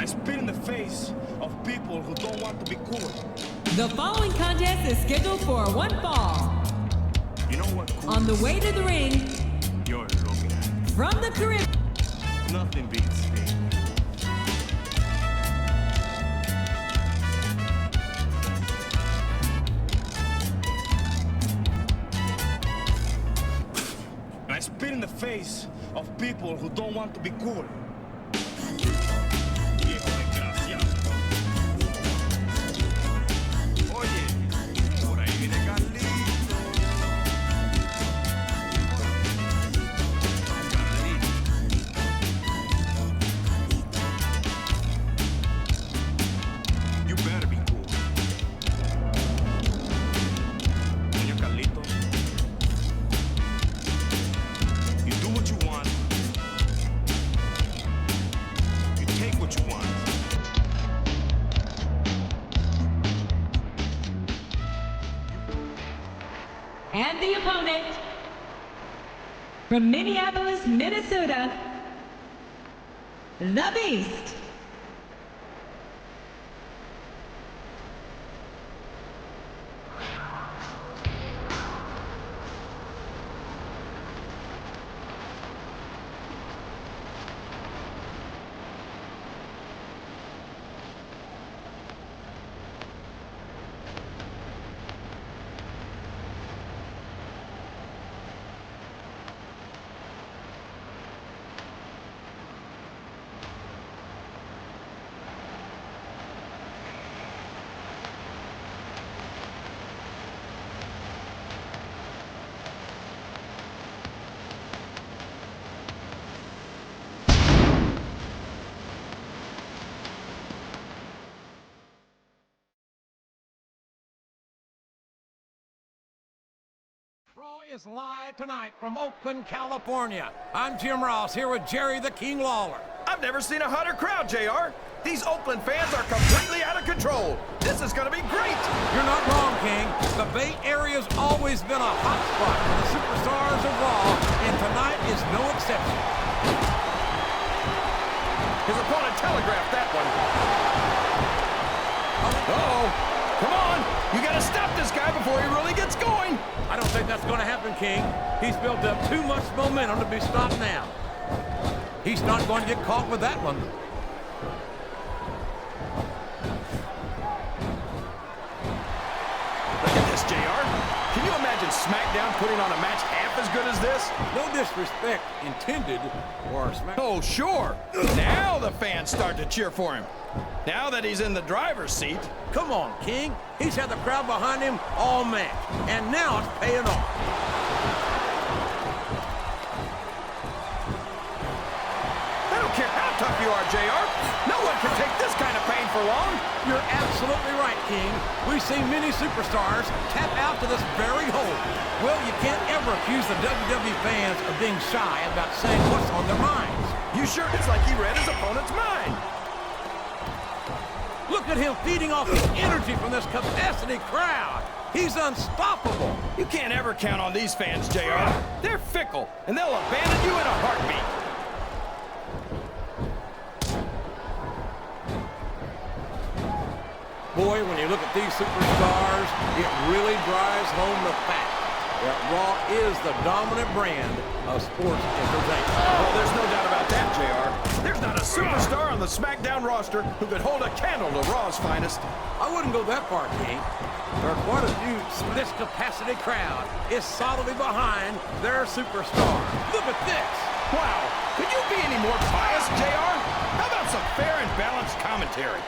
spit in the face of people who don't want to be cool. The following contest is scheduled for one fall. You know what cool On the is? way to the ring, You're looking at. from the Caribbean. Nothing beats being cool. And I spit in the face of people who don't want to be cool. Viejo desgraciado. Oye, por ahí viene Carlito. You better be cool. Señor Carlito, you do what you want. You take what you want. And the opponent, from Minneapolis, Minnesota, the Beast. Raw is live tonight from Oakland, California. I'm Jim Ross here with Jerry the King Lawler. I've never seen a hotter crowd, JR. These Oakland fans are completely out of control. This is going to be great. You're not wrong, King. The Bay Area's always been a hot spot for the superstars of Raw, and tonight is no exception. His opponent telegraphed that one. Uh-oh. Come on. You got to stop this guy before he really gets going. I don't think that's going to happen, King. He's built up too much momentum to be stopped now. He's not going to get caught with that one. Look at this, JR. Can you imagine SmackDown putting on a match half as good as this? No disrespect intended for SmackDown. Oh, sure. Now the fans start to cheer for him. Now that he's in the driver's seat. Come on, King. He's had the crowd behind him all match, and now it's paying off. I don't care how tough you are, JR. No one can take this kind of pain for long. You're absolutely right, King. We've seen many superstars tap out to this very hole. Well, you can't ever accuse the WWE fans of being shy about saying what's on their minds. You sure? It's like he read his opponent's mind. Look at him feeding off the energy from this capacity crowd. He's unstoppable. You can't ever count on these fans, JR. They're fickle, and they'll abandon you in a heartbeat. Boy, when you look at these superstars, it really drives home the fact that Raw is the dominant brand of sports entertainment. Well, there's no doubt about that, JR. There's not a superstar on the SmackDown roster who could hold a candle to Raw's finest. I wouldn't go that far, King. There are quite a few. This capacity crowd is solidly behind their superstar. Look at this. Wow, could you be any more biased, JR? How about some fair and balanced commentary?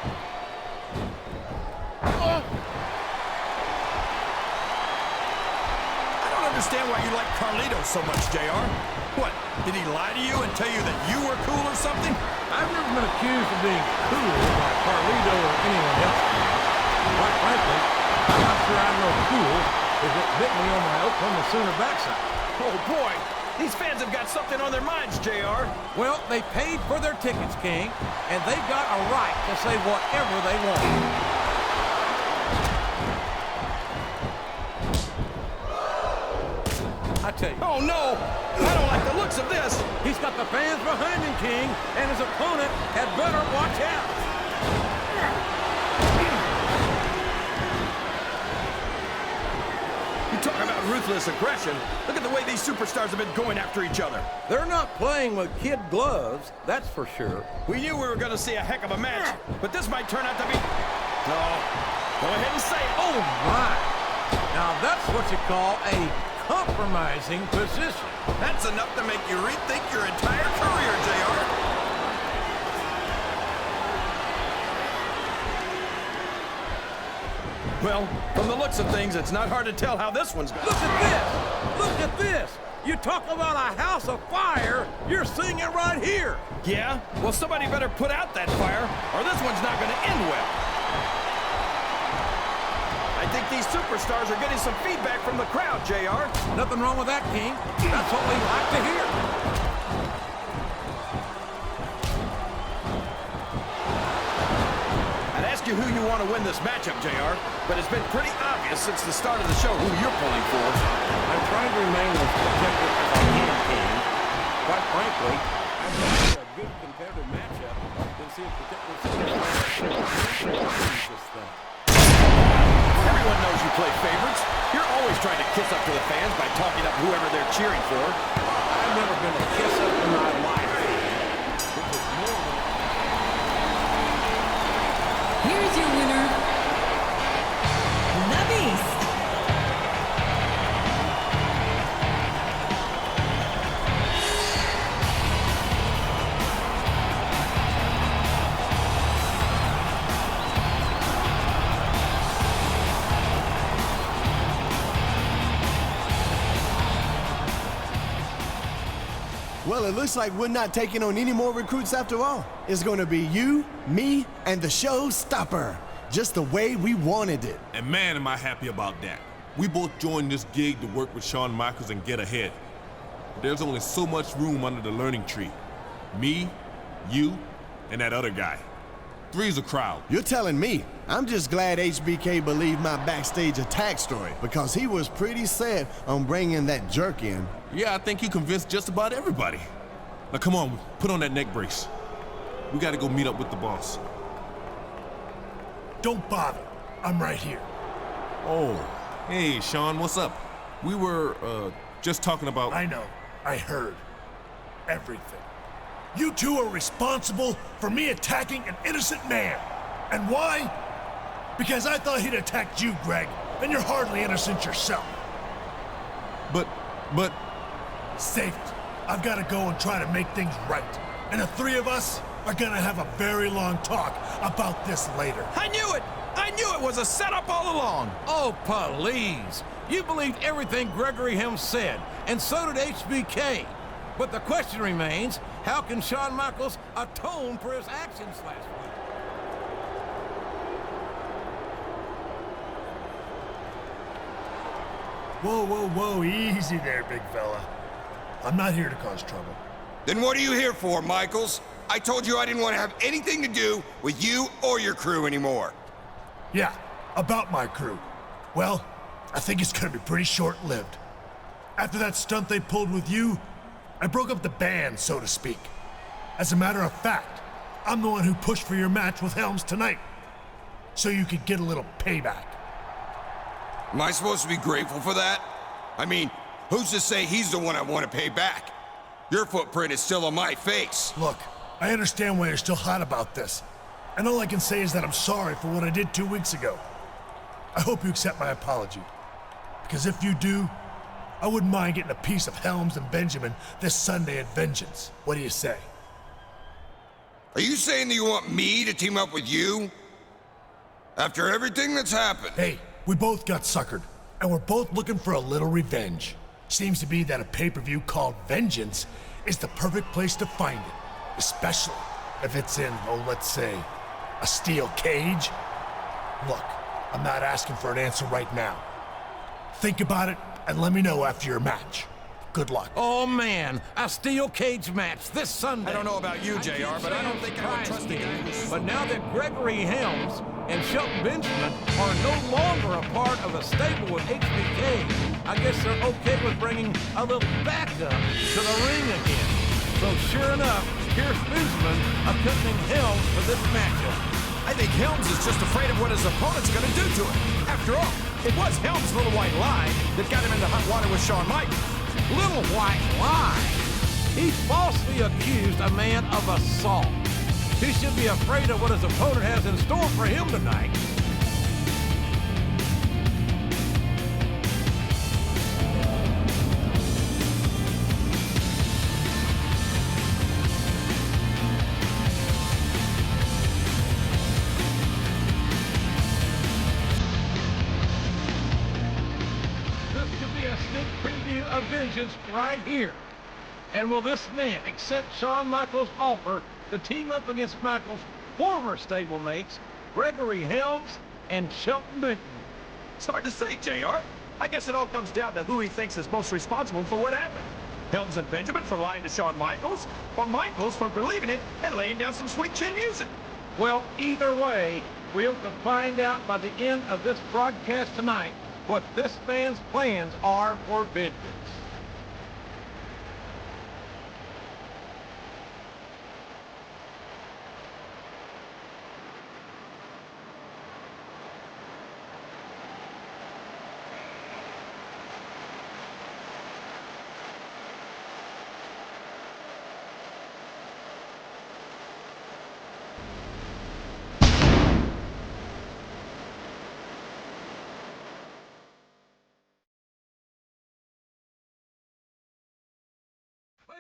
I don't understand why you like Carlito so much, JR. What, did he lie to you and tell you that you were cool or something? I've never been accused of being cool by Carlito or anyone else. Quite frankly, I'm not sure I'm no cool if it bit me on my Oklahoma Sooner backside. Oh, boy. These fans have got something on their minds, JR. Well, they paid for their tickets, King, and they've got a right to say whatever they want. I tell you. Oh, no. I don't like the looks of this. He's got the fans behind him, King, and his opponent had better watch out. You talk about ruthless aggression. Look at the way these superstars have been going after each other. They're not playing with kid gloves, that's for sure. We knew we were going to see a heck of a match, but this might turn out to be... No, go ahead and say it. Oh, my. Now, that's what you call a compromising position. That's enough to make you rethink your entire career, JR. Well, from the looks of things, it's not hard to tell how this one's going. Look at this! Look at this! You talk about a house of fire, you're seeing it right here. Yeah? Well, somebody better put out that fire, or this one's not going to end well. I think these superstars are getting some feedback from the crowd, JR. Nothing wrong with that, King. That's what we like to hear. I'd ask you who you want to win this matchup, JR, but it's been pretty obvious since the start of the show who you're pulling for. I'm trying to remain as protected as I can, King. Quite frankly, I'd rather a good competitive matchup than see a particular this thing. Everyone knows you play favorites. You're always trying to kiss up to the fans by talking up whoever they're cheering for. I've never been a kiss up in my life. Which is more than... Here's your winner, The Beast. Well, it looks like we're not taking on any more recruits after all. It's gonna be you, me, and the showstopper. Just the way we wanted it. And man, am I happy about that. We both joined this gig to work with Shawn Michaels and get ahead. But there's only so much room under the learning tree. Me, you, and that other guy. Three's a crowd. You're telling me. I'm just glad HBK believed my backstage attack story because he was pretty set on bringing that jerk in. Yeah, I think you convinced just about everybody. Now come on, put on that neck brace. We gotta go meet up with the boss. Don't bother. I'm right here. Oh, hey, Shawn, what's up? We were, just talking about... I know. I heard. Everything. You two are responsible for me attacking an innocent man. And why? Because I thought he'd attacked you, Greg, and you're hardly innocent yourself. But... Save it. I've got to go and try to make things right. And the three of us are gonna have a very long talk about this later. I knew it! I knew it was a setup all along! Oh, please. You believed everything Gregory Helms said, and so did HBK. But the question remains, how can Shawn Michaels atone for his actions last week? Whoa, whoa, whoa, easy there, big fella. I'm not here to cause trouble. Then what are you here for, Michaels? I told you I didn't want to have anything to do with you or your crew anymore. Yeah, about my crew. Well, I think it's gonna be pretty short-lived. After that stunt they pulled with you, I broke up the band, so to speak. As a matter of fact, I'm the one who pushed for your match with Helms tonight, so you could get a little payback. Am I supposed to be grateful for that? I mean, who's to say he's the one I want to pay back? Your footprint is still on my face. Look, I understand why you're still hot about this, and all I can say is that I'm sorry for what I did 2 weeks ago. I hope you accept my apology, because if you do, I wouldn't mind getting a piece of Helms and Benjamin this Sunday at Vengeance. What do you say? Are you saying that you want me to team up with you? After everything that's happened? Hey, we both got suckered, and we're both looking for a little revenge. Seems to be that a pay-per-view called Vengeance is the perfect place to find it, especially if it's in, oh, let's say, a steel cage. Look, I'm not asking for an answer right now. Think about it and let me know after your match. good luck. Oh, man, a steel cage match this Sunday. I don't know about you, JR, but I don't think I would trust a guy who's... But now that Gregory Helms and Shelton Benjamin are no longer a part of a stable with HBK, I guess they're okay with bringing a little backup to the ring again. So sure enough, here's Benjamin accompanying Helms for this matchup. I think Helms is just afraid of what his opponent's going to do to him. After all, it was Helms' little white lie that got him into hot water with Shawn Michaels. Little white lie? He falsely accused a man of assault. He should be afraid of what his opponent has in store for him tonight. Of vengeance right here. And will this man accept Shawn Michaels' offer to team up against Michaels' former stablemates, Gregory Helms and Shelton Benjamin? It's hard to say, JR. I guess it all comes down to who he thinks is most responsible for what happened. Helms and Benjamin for lying to Shawn Michaels, or Michaels for believing it and laying down some sweet chin music. Well, either way, we'll find out by the end of this broadcast tonight what this man's plans are for vengeance.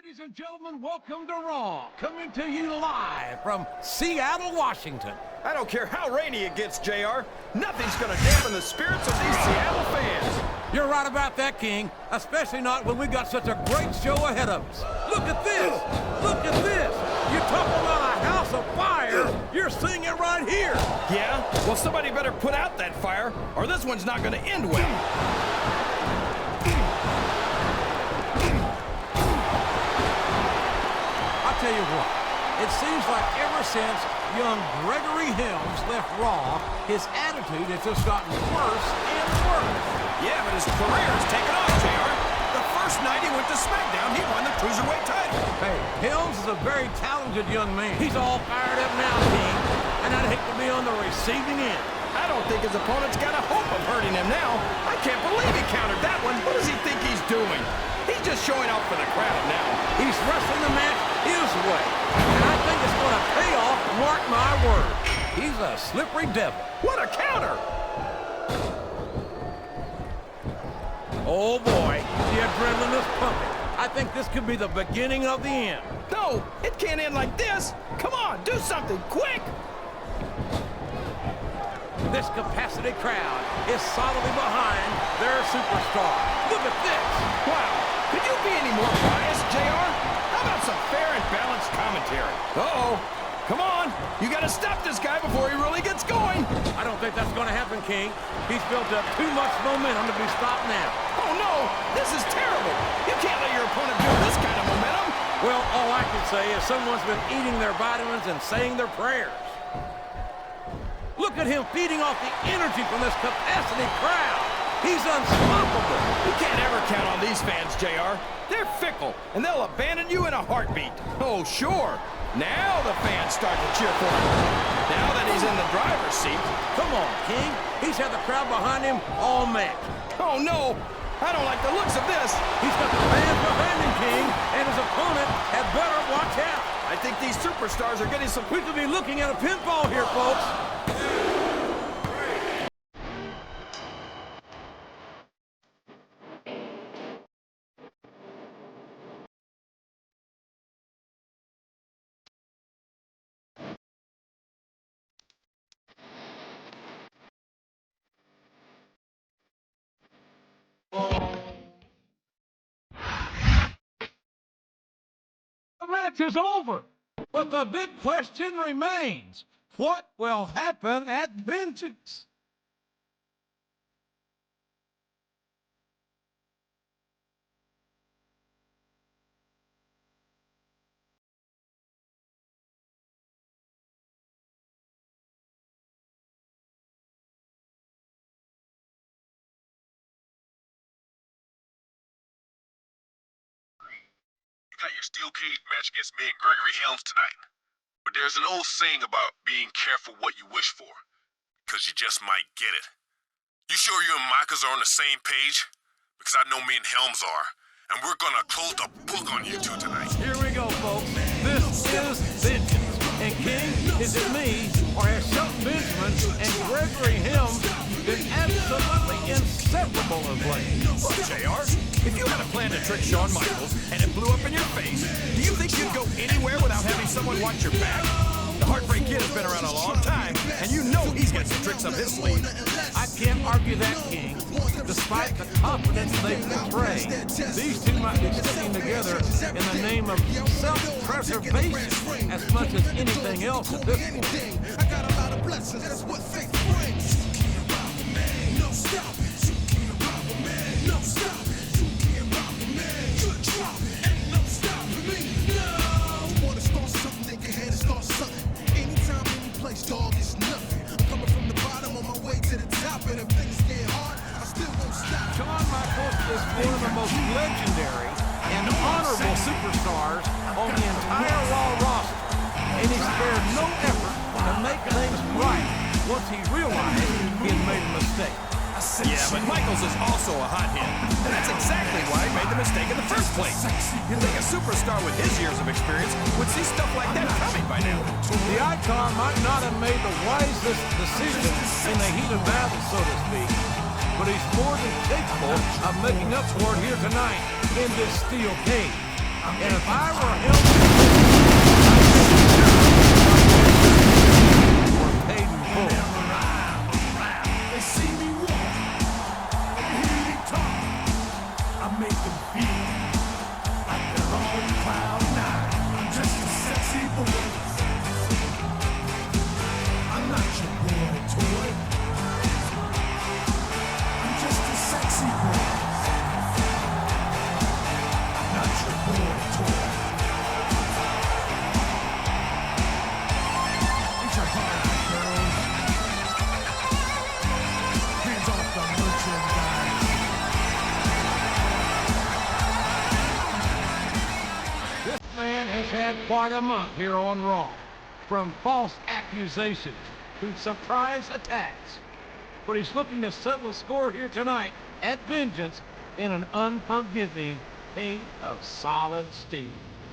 Ladies and gentlemen, welcome to Raw, coming to you live from Seattle, Washington. I don't care how rainy it gets, JR. Nothing's going to dampen the spirits of these Seattle fans. You're right about that, King, especially not when we got such a great show ahead of us. Look at this! Look at this! You're talking about a house of fire. You're seeing it right here. Yeah? Well, somebody better put out that fire, or this one's not going to end well. Tell you what, it seems like ever since young Gregory Helms left Raw, his attitude has just gotten worse and worse. Yeah, but his career has taken off, JR. The first night he went to SmackDown, he won the Cruiserweight title. Hey, Helms is a very talented young man. He's all fired up now, King, and I'd hate to be on the receiving end. I don't think his opponent's got a hope of hurting him now. I can't believe he countered that one. What does he think he's doing? He's just showing off for the crowd now. He's wrestling the match his way, and I think it's going to pay off, mark my words. He's a slippery devil. What a counter! Oh boy, the adrenaline is pumping. I think this could be the beginning of the end. No, it can't end like this. Come on, do something, quick! This capacity crowd is solidly behind their superstar. Look at this. Wow, could you be any more biased, JR? How about some fair and balanced commentary? Uh-oh. Come on, you gotta stop this guy before he really gets going. I don't think that's gonna happen, King. He's built up too much momentum to be stopped now. Oh no, this is terrible. You can't let your opponent build this kind of momentum. Well, all I can say is someone's been eating their vitamins and saying their prayers. Look at him feeding off the energy from this capacity crowd. He's unstoppable. You can't ever count on these fans, JR. They're fickle, and they'll abandon you in a heartbeat. Oh, sure. Now the fans start to cheer for him. Now that he's in the driver's seat. Come on, King. He's had the crowd behind him all match. Oh, no. I don't like the looks of this. He's got the fans behind him, King, and his opponent had better watch out. I think these superstars are getting some... We could be looking at a pinfall here, folks. The match is over, but the big question remains. What will happen at Vengeance? got your steel cage match against me and Gregory Helms tonight. But there's an old saying about being careful what you wish for, because you just might get it. You sure you and Michaels are on the same page? Because I know me and Helms are, and we're gonna close the book on you two tonight. Here we go, folks. This is Vengeance. And King, is it me, or has Shawn Michaels and Gregory Helms been absolutely inseparable of late? Look, JR, if you had a plan to trick Shawn Michaels and it blew up in your face, do you think you'd go anywhere without having someone watch your back? The Heartbreak Kid has been around a long time, and you know he's got some tricks up his sleeve. I can't argue that, King. Despite the confidence they portray, these two might be sticking together in the name of self-preservation as much as anything else at this point. I got a lot of blessings, that's what faith brings. No stop, no stop, good drop, ain't no stopping me. No, wanna start something, think ahead and start something. Anytime, any place, dog, it's nothing. I'm coming from the bottom on my way to the top, and if things get hard, I still won't stop. Shawn Michaels is one of the most legendary and honorable superstars on the entire Raw roster, and he spared no effort to make things right once he realized he had made a mistake. Yeah, but Michaels is also a hothead, and that's exactly why he made the mistake in the first place. You'd think a superstar with his years of experience would see stuff like that coming by now. The icon might not have made the wisest decision in the heat of battle, so to speak, but he's more than capable of making up for it here tonight in this steel cage. And if I were him, we're paid in full. They see me walk, and hear me talk. I make them feel like they're on cloud nine. I'm just a sexy boy. I'm not your boy toy. I'm just a sexy boy. I'm not your boy toy. It's your heart, girls. Hands off the merchandise. This man has had quite a month here on Raw, from false accusations to surprise attacks. But he's looking to settle the score here tonight at Vengeance in an unforgiving king of solid steel.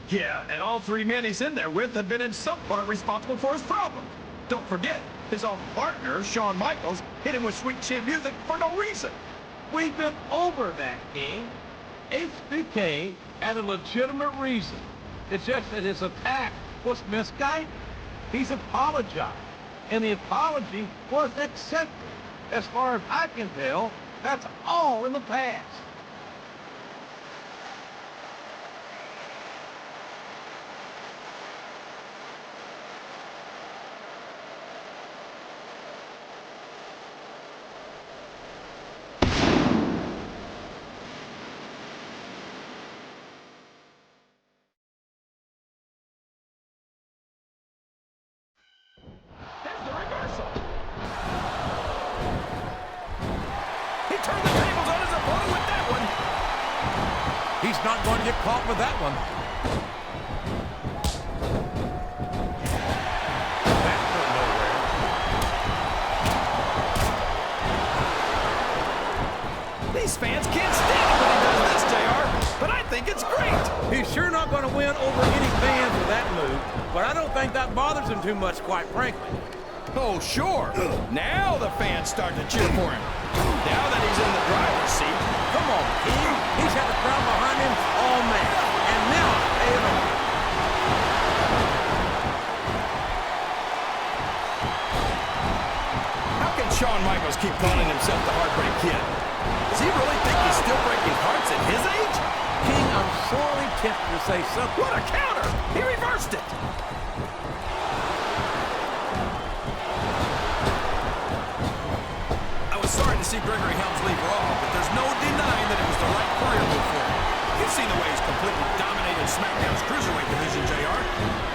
Yeah, and all three men he's in there with have been in some part responsible for his problem. Don't forget, his own partner, Shawn Michaels, hit him with sweet chin music for no reason. We've been over that, King. HBK had a legitimate reason. It's just that his attack was misguided. He's apologized, and the apology was accepted. As far as I can tell, that's all in the past. There's the reversal. He turned the tables on his opponent with that one. He's not going to get caught with that one. That went nowhere. These fans can't stand it when he does this, JR, but I think it's great. He's sure not going to win over any fans with that move, but I don't think that bothers him too much, quite frankly. Oh, sure. Now the fans start to cheer for him. Now that he's in the driver's seat, Come on, King. He's had the crowd behind him all match, and now it's paying off. how can Shawn Michaels keep calling himself the Heartbreak Kid? Does he really think he's still breaking hearts at his age? King, I'm sorely tempted to say something. What a counter! He reversed it! I was sorry to see Gregory Helms leave Raw, but there's no denying that it was the right career move for him. You've seen the way he's completely dominated SmackDown's cruiserweight division, JR.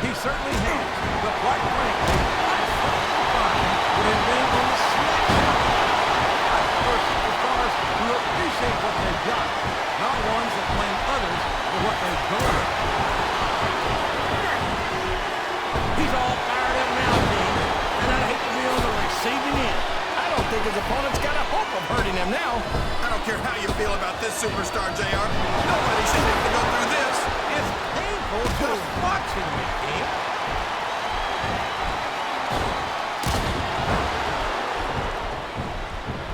He certainly has, but quite frankly, I thought the fine would have been on the SmackDown. I prefer superstars who appreciate what they've got, not ones that blame others for what they've done. He's all fired up now, King, and I'd hate to be on the receiving end. I don't think his opponent's got a hope of hurting him now. I don't care how you feel about this superstar, JR. Nobody should have to go through this. It's painful just watching me, King.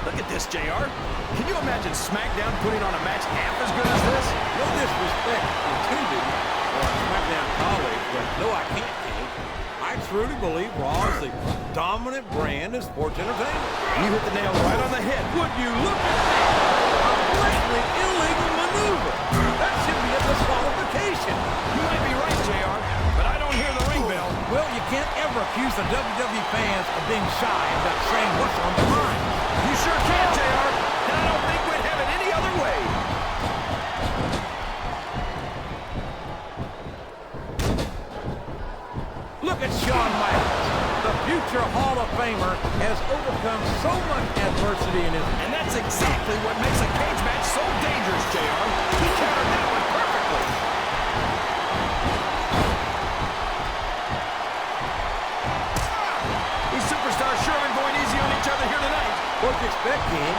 Look at this, JR. Can you imagine SmackDown putting on a match half as good as this? No disrespect intended for a SmackDown colleague, but no, I can't, King. I truly believe Raw is the dominant brand in sports entertainment. You hit the nail right on the head. Would you look at that? A blatantly illegal maneuver. That should be a disqualification. You might be right, JR, but I don't hear the ring bell. Well, you can't ever accuse the WWE fans of being shy about saying what's on their mind. You sure can, JR, and I don't think we'd have it any other way. Look at Shawn Michaels. The future Hall of Famer has overcome so much adversity in his... And that's exactly what makes a cage match so dangerous, JR. He countered that one perfectly. These superstars sure aren't going easy on each other here tonight. What do you expect, King?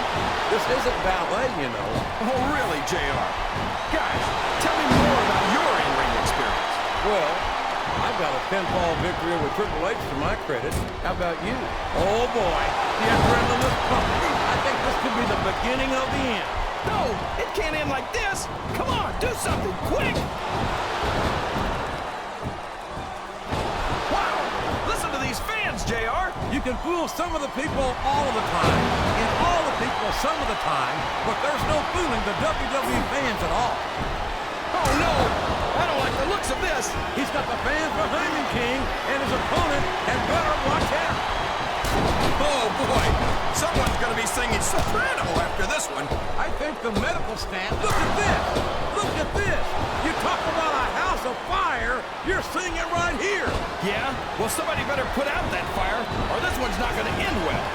This isn't ballet, you know. Oh, really, JR? Guys, tell me more about your in-ring experience. Well, I've got a pinfall victory over Triple H to my credit. How about you? Oh, boy. The adrenaline is pumping. I think this could be the beginning of the end. No, it can't end like this. Come on, do something quick. Wow, listen to these fans, JR. You can fool some of the people all of the time, and all the people some of the time, but there's no fooling the WWE fans at all. Oh, no. I don't like the looks of this. He's got the fans behind him, King, and his opponent had better watch out. Oh, boy. Someone's going to be singing soprano after this one. I think the medical staff... Look at this. Look at this. You talk about a house of fire, you're seeing it right here. Yeah? Well, somebody better put out that fire, or this one's not going to end well.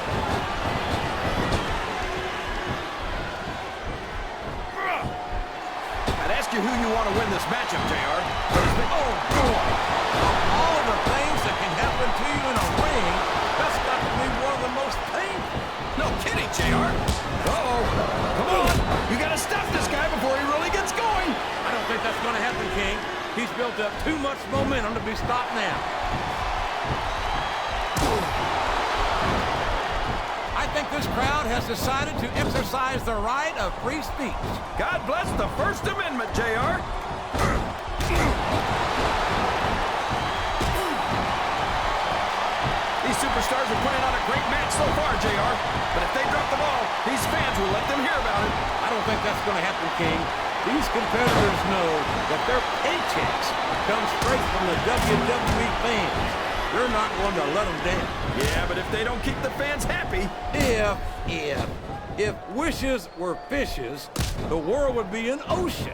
I'd ask you who you want to win this matchup, JR. But it's been... Oh, boy. Of all the things that can happen to you in a ring, that's got to be one of the most painful. No kidding, JR. Uh-oh. Come on. You got to stop this guy before he really gets going. I don't think that's going to happen, King. He's built up too much momentum to be stopped now. I think this crowd has decided to exercise the right of free speech. God bless the First Amendment, JR. These superstars are putting on a great match so far, JR. But if they drop the ball, these fans will let them hear about it. I don't think that's going to happen, King. These competitors know that their paychecks come straight from the WWE fans. They're not going to let them down. Yeah, but if they don't keep the fans happy... If wishes were fishes, the world would be an ocean.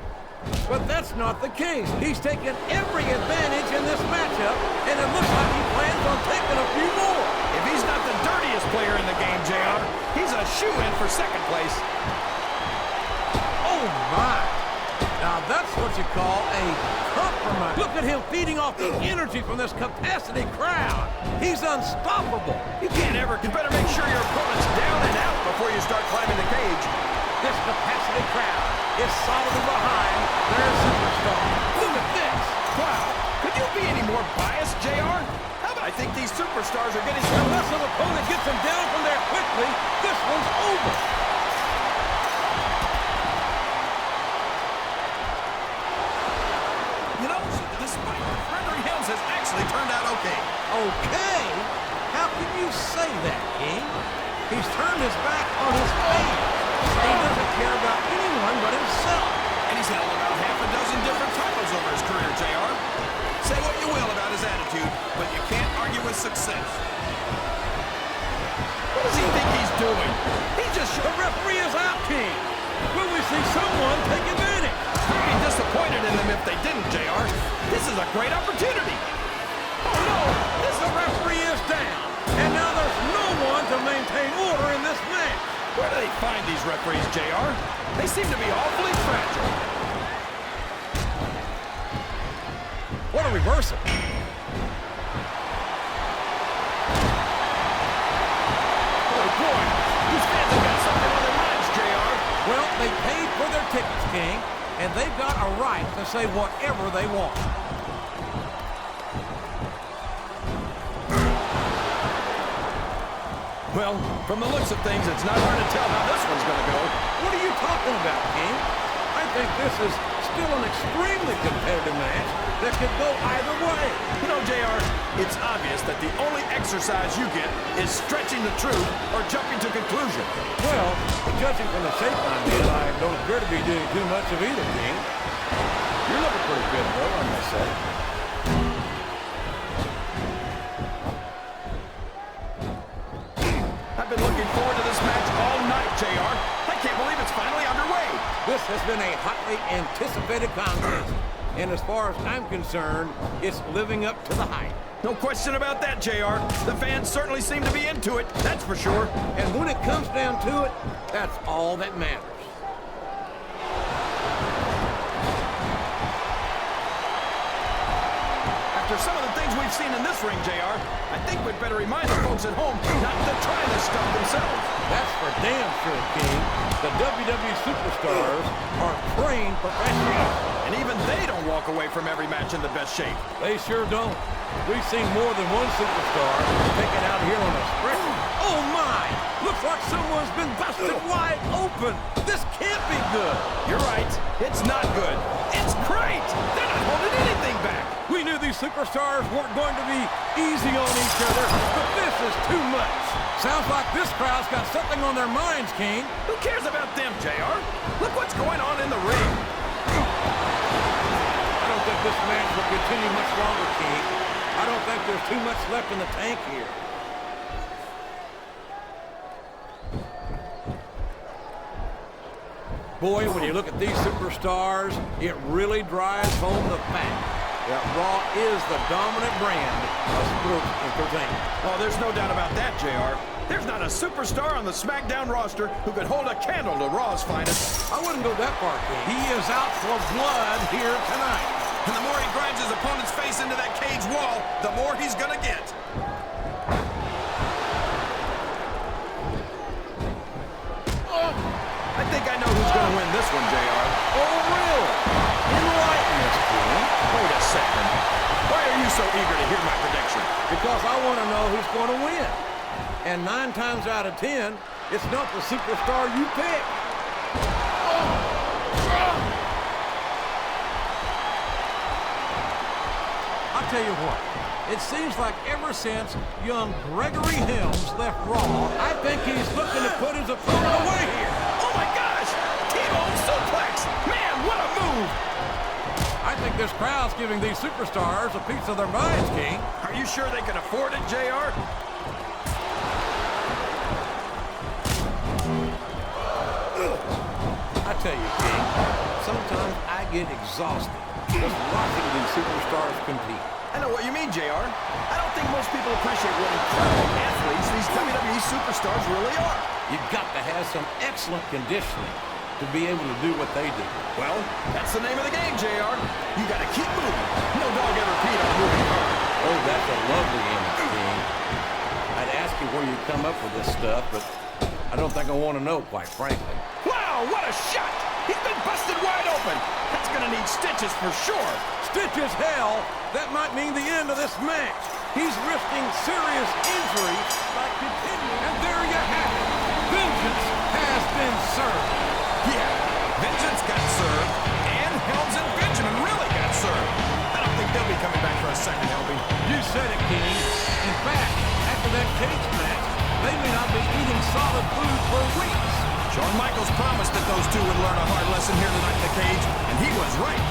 But that's not the case. He's taken every advantage in this matchup, and it looks like he plans on taking a few more. If he's not the dirtiest player in the game, JR, he's a shoo-in for second place. Oh, my. Now, that's what you call a compromise. Look at him feeding off the energy from this capacity crowd. He's unstoppable. You better make sure your opponent's down and out before you start climbing the cage. This capacity crowd is solidly behind their superstar. Look at this. Wow. Could you be any more biased, JR? I think these superstars are getting... Unless an opponent gets him down from there quickly, this one's over. You know, despite Gregory Helms has actually turned out okay. Okay? How can you say that, King? He's turned his back on his fans. He doesn't care about anyone but himself. And he's held about half a dozen different titles over his career, JR. Say what you will about his attitude, but you can't argue with success. What does he think he's doing? He just... The referee is out, King. Will we see someone take advantage? I'd be disappointed in them if they didn't, JR. This is a great opportunity. Oh, no! The referee is down, and now there's no one to maintain order in this match. Where do they find these referees, JR? They seem to be awfully fragile. What a reversal. and they've got a right to say whatever they want. Well, from the looks of things, it's not hard to tell how this one's going to go. What are you talking about, King? I think this is still an extremely competitive match that could go either way. You know, JR, it's obvious that the only exercise you get is stretching the truth or jumping to conclusion. Well, judging from the shape I'm in, I don't appear to be doing too much of either, King. You're looking pretty good, though, I must say. I've been looking forward to this match all night, JR. I can't believe it's finally underway. This has been a hotly anticipated contest, and as far as I'm concerned, it's living up to the hype. No question about that, JR. The fans certainly seem to be into it, that's for sure. And when it comes down to it, that's all that matters. After some of the things we've seen in this ring, JR, I think we'd better remind the folks at home not to try this stuff themselves. That's for damn sure, King. The WWE superstars are trained professionals. And even they don't walk away from every match in the best shape. They sure don't. We've seen more than one superstar taken out here on a stretcher. Oh, my! Looks like someone's been busted wide open. This can't be good. You're right. It's not good. It's great. They're not holding anything back. We knew these superstars weren't going to be easy on each other, but this is too much. Sounds like this crowd's got something on their minds, King. Who cares about them, JR? Look what's going on in the ring. I don't think this match will continue much longer, King. I don't think there's too much left in the tank here. Boy, when you look at these superstars, it really drives home the fact that Raw is the dominant brand of sports entertainment. Oh, there's no doubt about that, JR. There's not a superstar on the SmackDown roster who could hold a candle to Raw's finest. I wouldn't go that far, King. He is out for blood here tonight. And the more he grinds his opponent's face into that cage wall, the more he's gonna get. I think I know who's gonna win this one, JR. Oh, really? Enlighten us, King. Wait a second. Why are you so eager to hear my prediction? Because I want to know who's going to win. And 9 times out of 10, it's not the superstar you pick. I'll tell you what. It seems like ever since young Gregory Helms left Raw, I think he's looking to put his opponent away here. Oh my gosh! T-bone suplex! Man, what a move! I think this crowd's giving these superstars a piece of their minds, King. Are you sure they can afford it, JR? I tell you, King, sometimes I get exhausted just watching these superstars compete. I know what you mean, JR. I don't think most people appreciate what incredible athletes these WWE superstars really are. You've got to have some excellent conditioning to be able to do what they do. Well, that's the name of the game, JR. You got to keep moving. No dog ever peed on a moving car. Oh, that's a lovely image, King. I'd ask you where you come up with this stuff, but I don't think I want to know, quite frankly. Wow, what a shot! He's been busted wide open. That's going to need stitches for sure. Stitches, hell! That might mean the end of this match. He's risking serious injury by continuing. And there you have it. Vengeance has been served. Yeah, Vengeance got served, and Helms and Benjamin really got served. I don't think they'll be coming back for a second helping. You said it, King. In fact, after that cage match, they may not be eating solid food for weeks. Shawn Michaels promised that those two would learn a hard lesson here tonight in the cage, and he was right.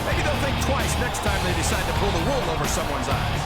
Maybe they'll think twice next time they decide to pull the wool over someone's eyes.